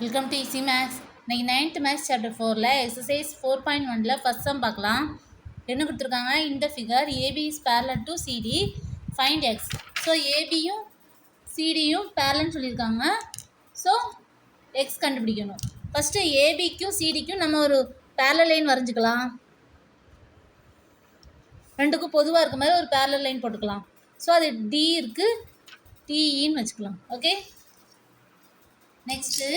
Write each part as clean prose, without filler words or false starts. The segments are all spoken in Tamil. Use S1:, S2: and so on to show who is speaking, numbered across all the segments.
S1: Welcome to easy maths. இன்னைக்கு 9th மேக்ஸ் சாப்டர் 4ல் எக்ஸசைஸ் 4.1ல் ஃபர்ஸ்ட் சம் பார்க்கலாம். என்ன கொடுத்துருக்காங்க? இந்த figure AB is parallel to CD, find x. So ஏபியும் சிடியும் பேரலல்னு சொல்லியிருக்காங்க. ஸோ எக்ஸ் கண்டுபிடிக்கணும். ஃபஸ்ட்டு ஏபிக்கும் சிடிக்கும் நம்ம ஒரு பேரலல் லைன் வரைஞ்சிக்கலாம். ரெண்டுக்கும் பொதுவாக இருக்க மாதிரி ஒரு பேரலல் லைன் போட்டுக்கலாம். ஸோ அது டி இருக்குது, டிஇன்னு வச்சுக்கலாம். ஓகே, நெக்ஸ்ட்டு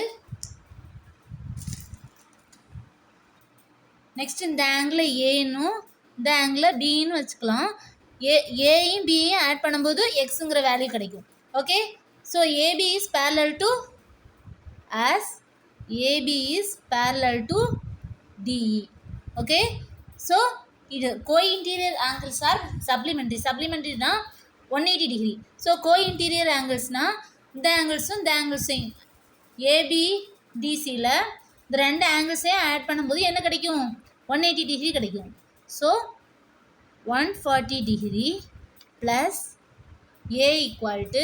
S1: இந்த ஆங்கிள் ஏன்னும் இந்த ஆங்கிள் பின்னு வச்சுக்கலாம். ஏயும் பியையும் ஆட் பண்ணும்போது எக்ஸுங்கிற வேல்யூ கிடைக்கும். Okay, so AB is parallel to DE. Okay, so இது கோஇன்டீரியர் ஆங்கிள்ஸ் ஆர் சப்ளிமெண்ட்ரினா 180 டிகிரி. ஸோ கோஇன்டீரியர் ஆங்கிள்ஸ்னால் இந்த ஆங்கிள்ஸையும் ஏபி டிசியில் இந்த ரெண்டு ஆங்கிள்ஸையும் ஆட் பண்ணும்போது என்ன கிடைக்கும்? 180 டிகிரி கிடைக்கும். So 140 degree plus a equal to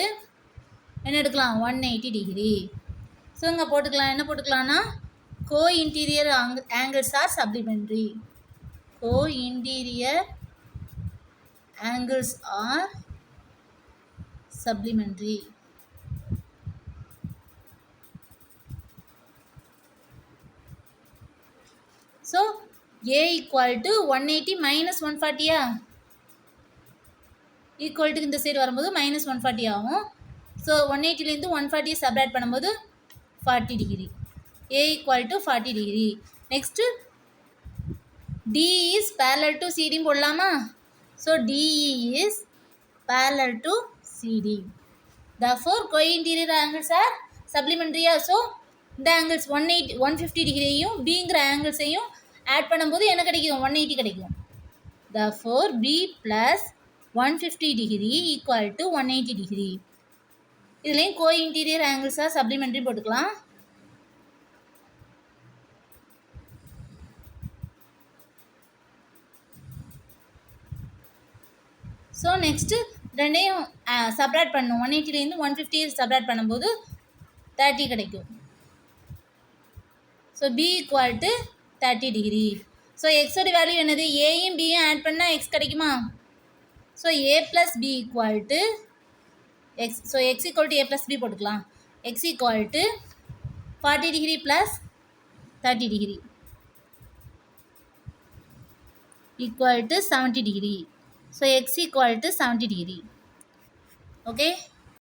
S1: என்ன எடுக்கலாம்? 180 டிகிரி. ஸோ இங்கே போட்டுக்கலாம். என்ன போட்டுக்கலாம்னா cointerior angles are supplementary. Cointerior angles are supplementary. So a equal to 180 minus 140 equal to இந்த சைடு வரும்போது மைனஸ் 140 ஆகும். ஸோ 180லேருந்து 140 சப்ராக்ட் பண்ணும்போது 40 degree. A equal to 40 degree. Next D is parallel to சிடின்னு போடலாமா? So DE is parallel to CD. therefore கோஇன்டீரியர் angles are சப்ளிமெண்ட்ரியா. ஸோ இந்த ஆங்கிள்ஸ் 150 டிகிரியையும் பிங்கிற ஆங்கிள்ஸையும் ஆட் பண்ணும்போது என்ன கிடைக்கும்? 180 கிடைக்கும். therefore b plus 150 degree equal to 180 degree. இதுலேயும் கோஇன்டீரியர் ஆங்கிள்ஸ் ஆர் சப்ளிமெண்ட்ரி போட்டுக்கலாம். ஸோ நெக்ஸ்ட்டு ரெண்டையும் சப்ராக்ட் பண்ணணும். 180லேருந்து 150 சப்ராக்ட் பண்ணும்போது 30 கிடைக்கும். So b equal to 30 degree. So எக்ஸோட வேல்யூ என்னது? ஏயும் பியும் ஆட் பண்ணால் எக்ஸ் கிடைக்குமா? So a plus b equal to x. So x equal to a plus b போட்டுக்கலாம். X equal to 40 degree plus 30 degree equal to 70 degree. So x equal to 70 degree. Okay.